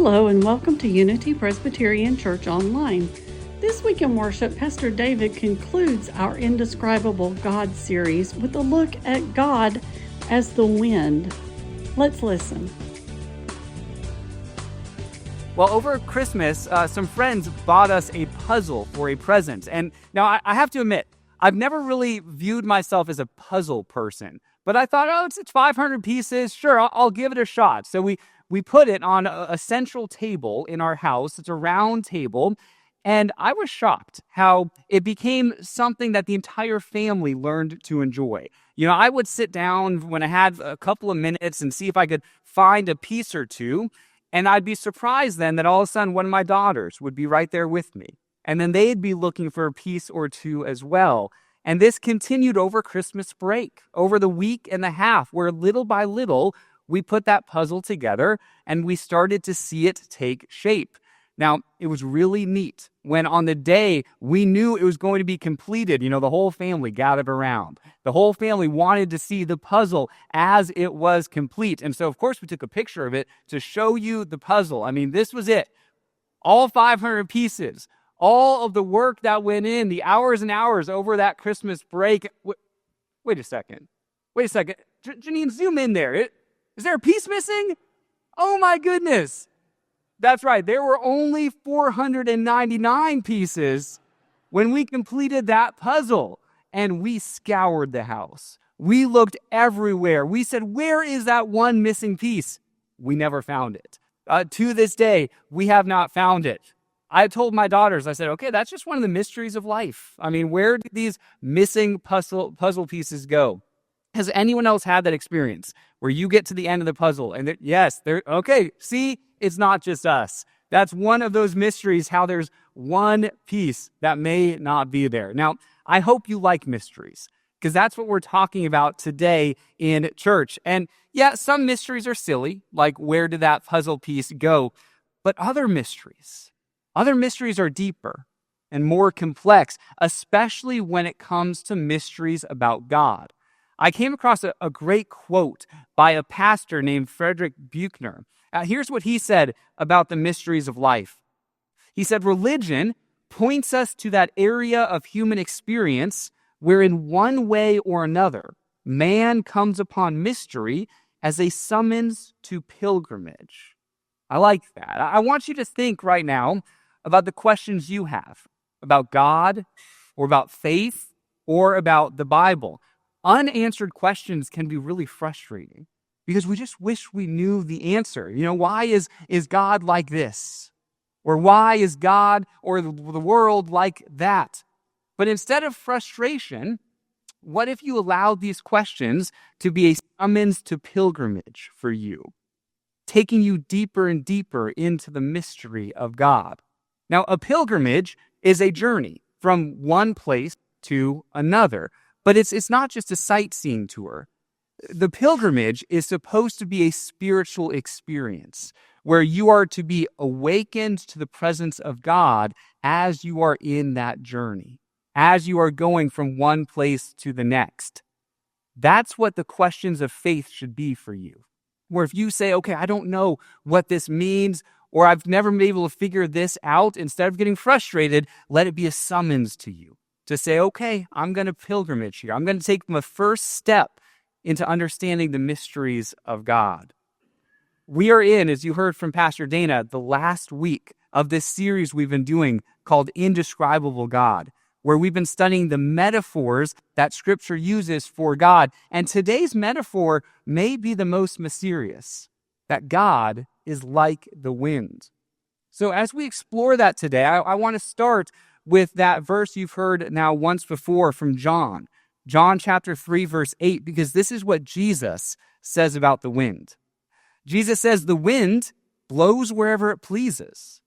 Hello and welcome to Unity Presbyterian Church Online. This week in worship, Pastor David concludes our Indescribable God series with a look at God as the wind. Let's listen. Well, over Christmas, some friends bought us a puzzle for a present. And now I have to admit, I've never really viewed myself as a puzzle person. But I thought, it's 500 pieces. Sure, I'll give it a shot. So we put it on a central table in our house. It's a round table. And I was shocked how it became something that the entire family learned to enjoy. I would sit down when I had a couple of minutes and see if I could find a piece or two. And I'd be surprised then that all of a sudden one of my daughters would be right there with me. And then they'd be looking for a piece or two as well. And this continued over Christmas break, over the week and a half, where little by little, we put that puzzle together and we started to see it take shape. Now, it was really neat when on the day we knew it was going to be completed, the whole family gathered around. The whole family wanted to see the puzzle as it was complete. And so, of course, we took a picture of it to show you the puzzle. I mean, this was it. All 500 pieces, all of the work that went in, the hours and hours over that Christmas break. Wait a second. Janine, zoom in there. Is there a piece missing? Oh, my goodness. That's right. There were only 499 pieces when we completed that puzzle, and we scoured the house. We looked everywhere. We said, where is that one missing piece? We never found it. To this day, we have not found it. I told my daughters, I said, okay, that's just one of the mysteries of life. I mean, where did these missing puzzle pieces go? Has anyone else had that experience where you get to the end of the puzzle and see, it's not just us. That's one of those mysteries, how there's one piece that may not be there. Now, I hope you like mysteries because that's what we're talking about today in church. And yeah, some mysteries are silly, like where did that puzzle piece go? But other mysteries are deeper and more complex, especially when it comes to mysteries about God. I came across a great quote by a pastor named Frederick Buechner. Here's what he said about the mysteries of life. He said, religion points us to that area of human experience where in one way or another, man comes upon mystery as a summons to pilgrimage. I like that. I want you to think right now about the questions you have about God or about faith or about the Bible. Unanswered questions can be really frustrating because we just wish we knew the answer. Why is God like this? Or why is God or the world like that? But instead of frustration, what if you allowed these questions to be a summons to pilgrimage for you, taking you deeper and deeper into the mystery of God? Now, a pilgrimage is a journey from one place to another. But it's not just a sightseeing tour. The pilgrimage is supposed to be a spiritual experience where you are to be awakened to the presence of God as you are in that journey, as you are going from one place to the next. That's what the questions of faith should be for you. Where if you say, okay, I don't know what this means, or I've never been able to figure this out, instead of getting frustrated, let it be a summons to you. To say, okay, I'm going to pilgrimage here. I'm going to take my first step into understanding the mysteries of God. We are in, as you heard from Pastor Dana, the last week of this series we've been doing called Indescribable God, where we've been studying the metaphors that Scripture uses for God. And today's metaphor may be the most mysterious, that God is like the wind. So as we explore that today, I want to start with that verse you've heard now once before from John chapter 3, verse 8, because this is what Jesus says about the wind. Jesus says, the wind blows wherever it pleases.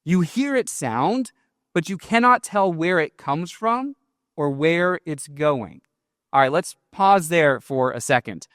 You hear its sound, but you cannot tell where it comes from or where it's going. All right, let's pause there for a second.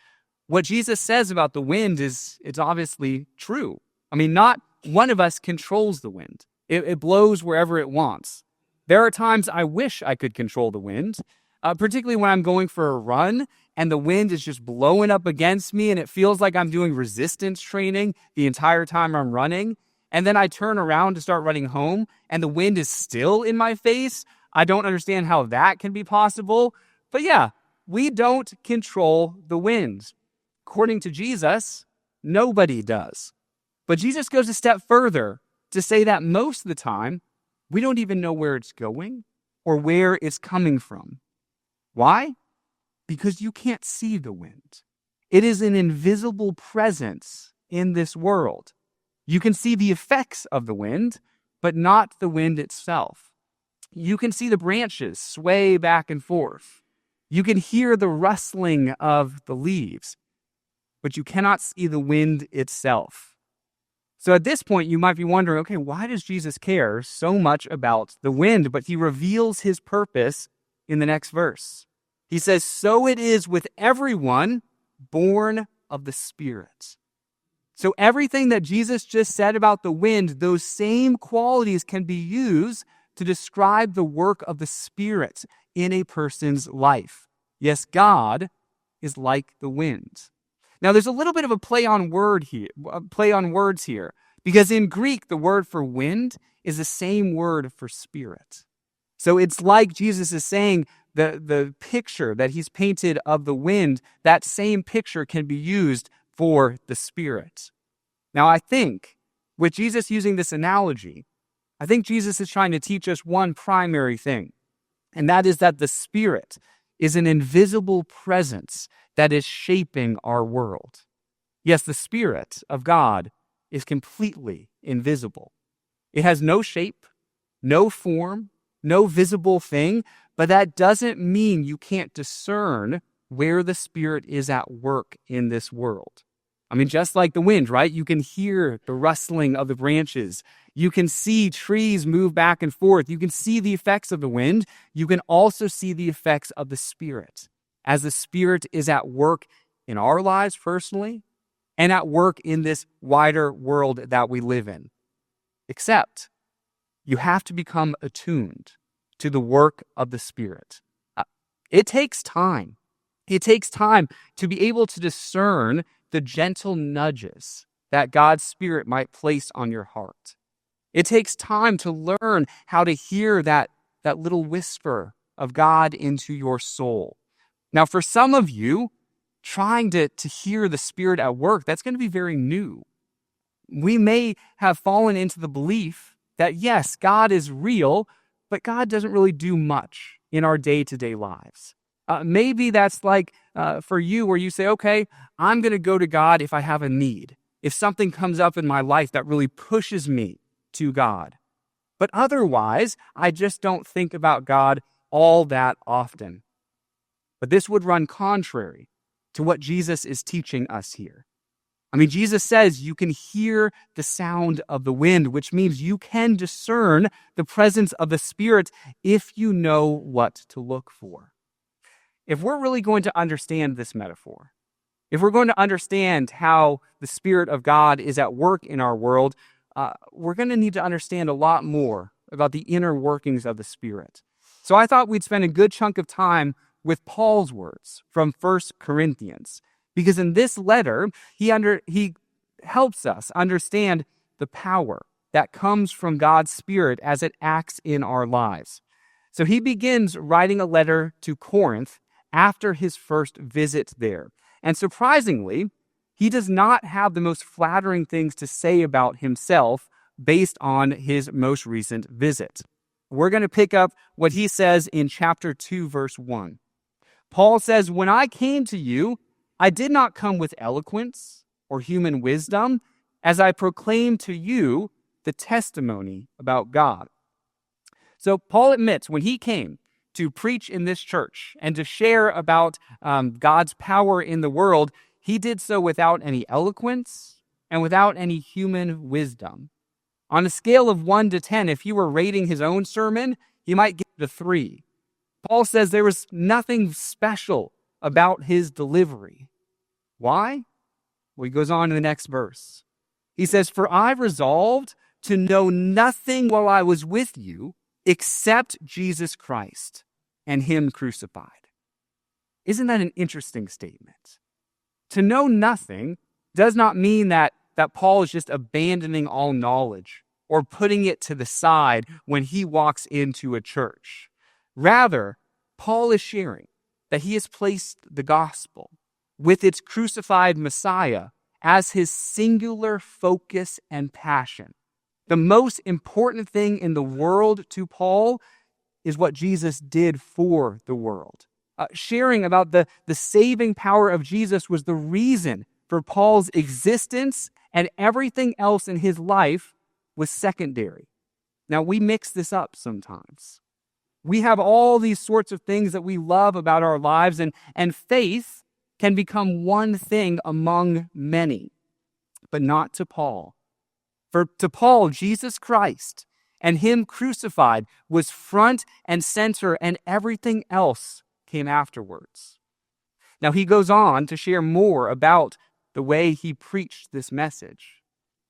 What Jesus says about the wind it's obviously true. I mean, not one of us controls the wind. It blows wherever it wants. There are times I wish I could control the wind, particularly when I'm going for a run and the wind is just blowing up against me and it feels like I'm doing resistance training the entire time I'm running. and then I turn around to start running home, and the wind is still in my face. I don't understand how that can be possible. But yeah, we don't control the wind. According to Jesus, nobody does. But Jesus goes a step further to say that most of the time, we don't even know where it's going or where it's coming from. Why? Because you can't see the wind. It is an invisible presence in this world. You can see the effects of the wind, but not the wind itself. You can see the branches sway back and forth. You can hear the rustling of the leaves, but you cannot see the wind itself. So at this point, you might be wondering, okay, why does Jesus care so much about the wind? But he reveals his purpose in the next verse. He says, so it is with everyone born of the Spirit. So everything that Jesus just said about the wind, those same qualities can be used to describe the work of the Spirit in a person's life. Yes, God is like the wind. Now, there's a little bit of a play on words here, because in Greek, the word for wind is the same word for spirit. So it's like Jesus is saying the picture that he's painted of the wind, that same picture can be used for the Spirit. Now, I think with Jesus using this analogy, I think Jesus is trying to teach us one primary thing, and that is that the Spirit is an invisible presence that is shaping our world. Yes, the Spirit of God is completely invisible. It has no shape, no form, no visible thing, but that doesn't mean you can't discern where the Spirit is at work in this world. I mean, just like the wind, right? You can hear the rustling of the branches. You can see trees move back and forth. You can see the effects of the wind. You can also see the effects of the Spirit, as the Spirit is at work in our lives personally and at work in this wider world that we live in. Except you have to become attuned to the work of the Spirit. It takes time. It takes time to be able to discern the gentle nudges that God's Spirit might place on your heart. It takes time to learn how to hear that little whisper of God into your soul. Now, for some of you, trying to hear the Spirit at work, that's going to be very new. We may have fallen into the belief that, yes, God is real, but God doesn't really do much in our day-to-day lives. Maybe that's like for you where you say, okay, I'm going to go to God if I have a need, if something comes up in my life that really pushes me to God. But otherwise, I just don't think about God all that often. But this would run contrary to what Jesus is teaching us here. I mean, Jesus says you can hear the sound of the wind, which means you can discern the presence of the Spirit if you know what to look for. If we're really going to understand this metaphor, if we're going to understand how the Spirit of God is at work in our world, we're going to need to understand a lot more about the inner workings of the Spirit. So I thought we'd spend a good chunk of time with Paul's words from 1 Corinthians. Because in this letter, he helps us understand the power that comes from God's Spirit as it acts in our lives. So he begins writing a letter to Corinth after his first visit there. And surprisingly, he does not have the most flattering things to say about himself based on his most recent visit. We're going to pick up what he says in chapter 2, verse 1. Paul says, "When I came to you, I did not come with eloquence or human wisdom, as I proclaimed to you the testimony about God." So Paul admits when he came to preach in this church and to share about God's power in the world, he did so without any eloquence and without any human wisdom. On a scale of 1 to 10, if he were rating his own sermon, he might give it a 3. Paul says there was nothing special about his delivery. Why? Well, he goes on in the next verse. He says, "For I resolved to know nothing while I was with you except Jesus Christ and him crucified." Isn't that an interesting statement? To know nothing does not mean that that Paul is just abandoning all knowledge or putting it to the side when he walks into a church. Rather, Paul is sharing that he has placed the gospel with its crucified Messiah as his singular focus and passion. The most important thing in the world to Paul is what Jesus did for the world. Sharing about the saving power of Jesus was the reason for Paul's existence, and everything else in his life was secondary. Now, we mix this up sometimes. We have all these sorts of things that we love about our lives, and faith can become one thing among many, but not to Paul. For to Paul, Jesus Christ and him crucified was front and center, and everything else came afterwards. Now, he goes on to share more about the way he preached this message.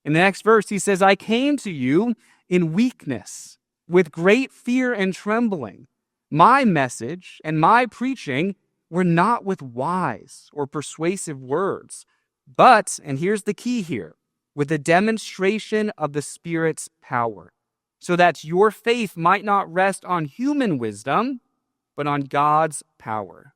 In the next verse, he says, I came to you in weakness, with great fear and trembling. My message and my preaching were not with wise or persuasive words, but, and here's the key here, with a demonstration of the Spirit's power, so that your faith might not rest on human wisdom, but on God's power.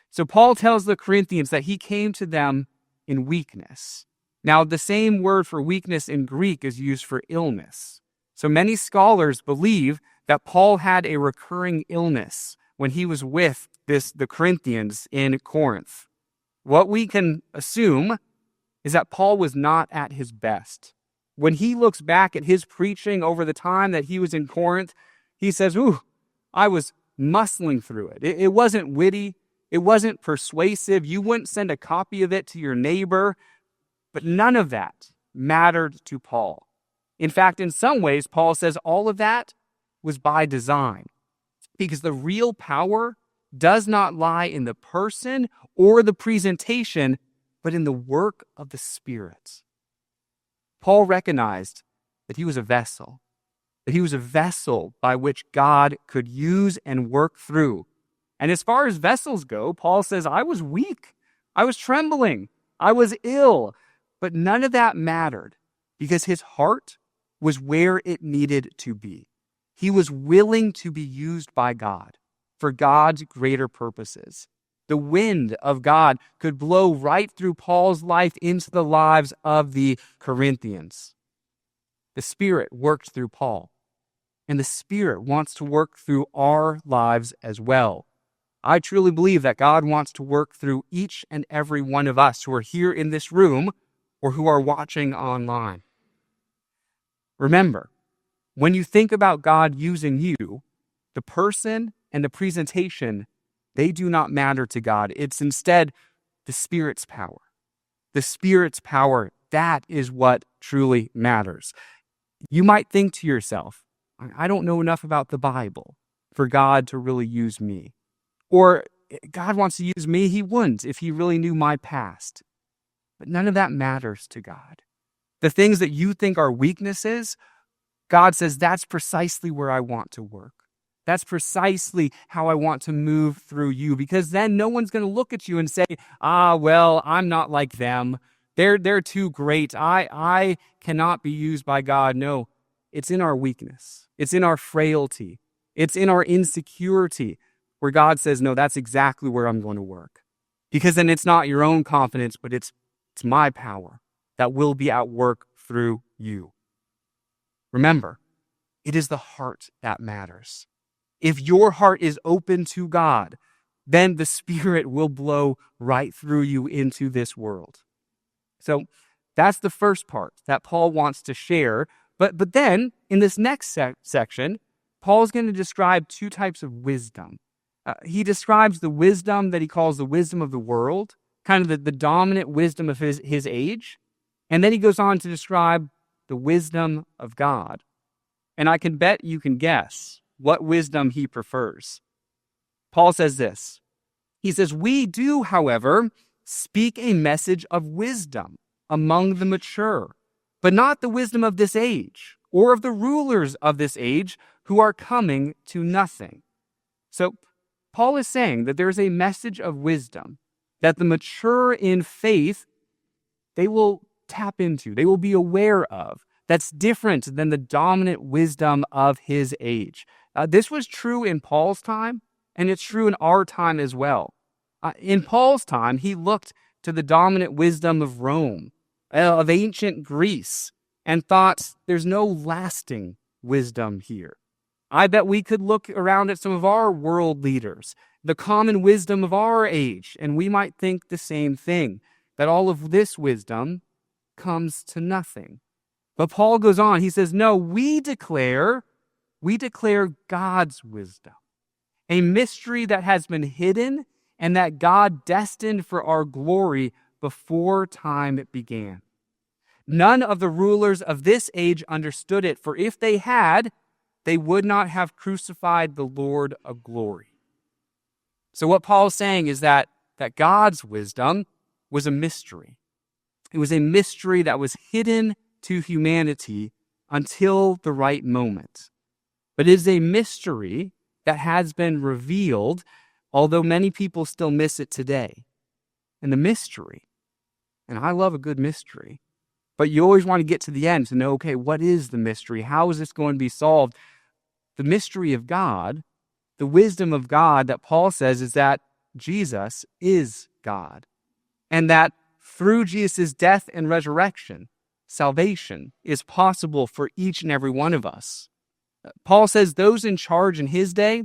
So Paul tells the Corinthians that he came to them in weakness. Now, the same word for weakness in Greek is used for illness. So many scholars believe that Paul had a recurring illness when he was with the Corinthians in Corinth. What we can assume is that Paul was not at his best. When he looks back at his preaching over the time that he was in Corinth, he says, I was muscling through it. It wasn't witty. It wasn't persuasive. You wouldn't send a copy of it to your neighbor. But none of that mattered to Paul. In fact, in some ways, Paul says all of that was by design, because the real power does not lie in the person or the presentation, but in the work of the Spirit. Paul recognized that he was a vessel, by which God could use and work through. And as far as vessels go, Paul says, I was weak, I was trembling, I was ill, but none of that mattered because his heart was where it needed to be. He was willing to be used by God for God's greater purposes. The wind of God could blow right through Paul's life into the lives of the Corinthians. The Spirit worked through Paul, and the Spirit wants to work through our lives as well. I truly believe that God wants to work through each and every one of us who are here in this room or who are watching online. Remember, when you think about God using you, the person and the presentation, they do not matter to God. It's instead the Spirit's power. The Spirit's power, that is what truly matters. You might think to yourself, I don't know enough about the Bible for God to really use me. Or God wants to use me, he wouldn't if he really knew my past. But none of that matters to God. The things that you think are weaknesses, God says that's precisely where I want to work. That's precisely how I want to move through you, because then no one's going to look at you and say, well, I'm not like them. They're too great. I cannot be used by God. No, it's in our weakness. It's in our frailty. It's in our insecurity where God says, no, that's exactly where I'm going to work. Because then it's not your own confidence, but it's my power that will be at work through you. Remember, it is the heart that matters. If your heart is open to God, then the Spirit will blow right through you into this world. So that's the first part that Paul wants to share. But then in this next section, Paul's going to describe two types of wisdom. He describes the wisdom that he calls the wisdom of the world, kind of the dominant wisdom of his age. And then he goes on to describe the wisdom of God. And I can bet you can guess what wisdom he prefers. Paul says this. He says, we do, however, speak a message of wisdom among the mature, but not the wisdom of this age or of the rulers of this age who are coming to nothing. So Paul is saying that there's a message of wisdom that the mature in faith, they will tap into, they will be aware of, that's different than the dominant wisdom of his age. This was true in Paul's time, and it's true in our time as well. In Paul's time, he looked to the dominant wisdom of Rome, of ancient Greece, and thought there's no lasting wisdom here. I bet we could look around at some of our world leaders, the common wisdom of our age, and we might think the same thing, that all of this wisdom comes to nothing. But Paul goes on, he says, no, we declare God's wisdom, a mystery that has been hidden and that God destined for our glory before time began. None of the rulers of this age understood it, for if they had, they would not have crucified the Lord of glory. So what Paul's saying is that God's wisdom was a mystery. It was a mystery that was hidden to humanity until the right moment. But it is a mystery that has been revealed, although many people still miss it today. And the mystery, and I love a good mystery, but you always want to get to the end to know, okay, what is the mystery? How is this going to be solved? The mystery of God, the wisdom of God that Paul says is that Jesus is God. And that through Jesus' death and resurrection, salvation is possible for each and every one of us. Paul says those in charge in his day,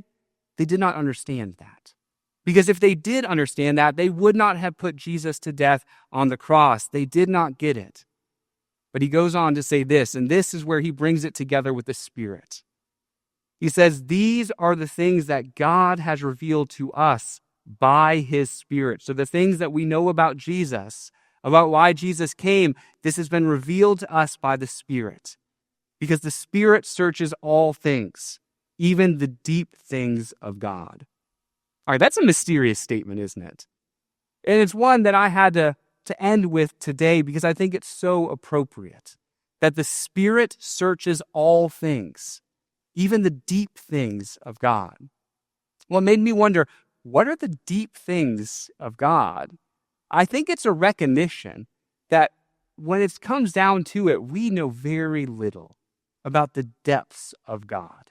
they did not understand that. Because if they did understand that, they would not have put Jesus to death on the cross. They did not get it. But he goes on to say this, and this is where he brings it together with the Spirit. He says, these are the things that God has revealed to us by his Spirit. So the things that we know about Jesus, about why Jesus came, this has been revealed to us by the Spirit. Because the Spirit searches all things, even the deep things of God. All right, that's a mysterious statement, isn't it? And it's one that I had to end with today because I think it's so appropriate. That the Spirit searches all things, even the deep things of God. Well, it made me wonder, what are the deep things of God? I think it's a recognition that when it comes down to it, we know very little about the depths of God.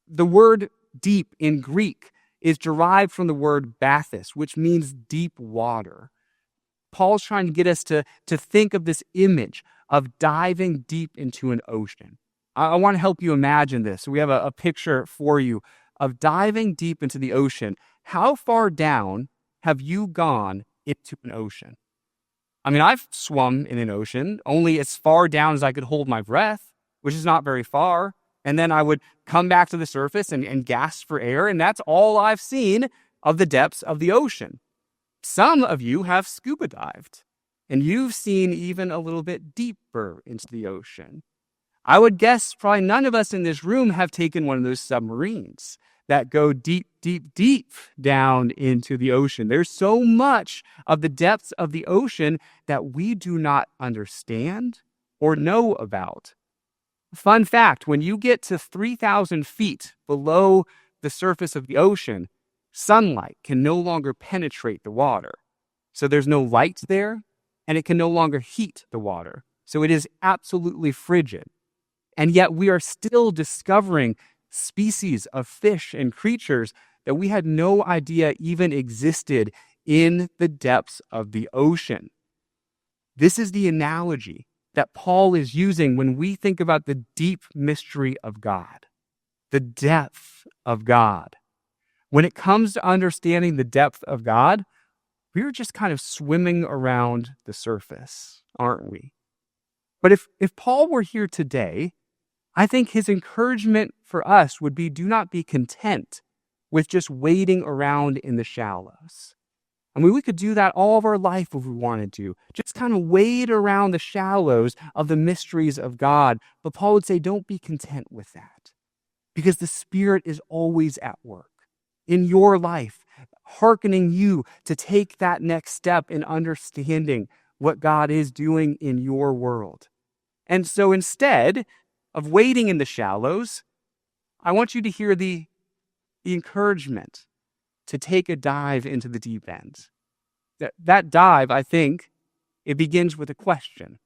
The word deep in Greek is derived from the word bathos, which means deep water. Paul's trying to get us to think of this image of diving deep into an ocean. I want to help you imagine this. So we have a picture for you of diving deep into the ocean. How far down have you gone into an ocean? I mean, I've swum in an ocean only as far down as I could hold my breath, which is not very far. And then I would come back to the surface and gasp for air. And that's all I've seen of the depths of the ocean. Some of you have scuba dived, and you've seen even a little bit deeper into the ocean. I would guess probably none of us in this room have taken one of those submarines that go deep, deep, deep down into the ocean. There's so much of the depths of the ocean that we do not understand or know about. Fun fact, when you get to 3,000 feet below the surface of the ocean, sunlight can no longer penetrate the water. So there's no light there, and it can no longer heat the water. So it is absolutely frigid. And yet we are still discovering species of fish and creatures that we had no idea even existed in the depths of the ocean. This is the analogy that Paul is using when we think about the deep mystery of God, the depth of God. When it comes to understanding the depth of God, we're just kind of swimming around the surface, aren't we? But if Paul were here today, I think his encouragement for us would be, do not be content with just wading around in the shallows. I mean, we could do that all of our life if we wanted to, just kind of wade around the shallows of the mysteries of God. But Paul would say, don't be content with that, because the Spirit is always at work in your life, hearkening you to take that next step in understanding what God is doing in your world. And so instead of wading in the shallows, I want you to hear the encouragement to take a dive into the deep end. That dive, I think, it begins with a question.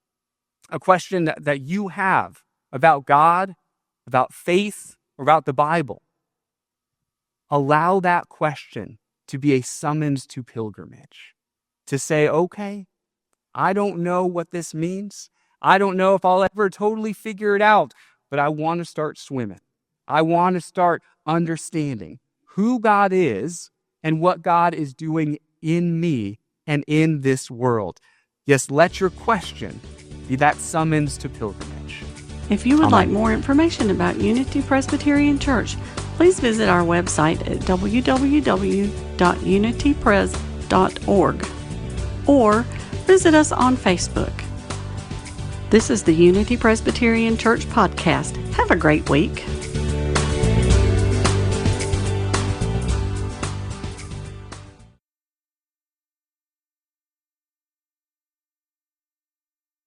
a question that you have about God, about faith, or about the Bible, allow that question to be a summons to pilgrimage. To say, okay, I don't know what this means. I don't know if I'll ever totally figure it out, but I want to start swimming. I want to start understanding who God is and what God is doing in me and in this world. Yes, let your question be that summons to pilgrimage. If you would like more information about Unity Presbyterian Church, please visit our website at www.unitypres.org or visit us on Facebook. This is the Unity Presbyterian Church podcast. Have a great week.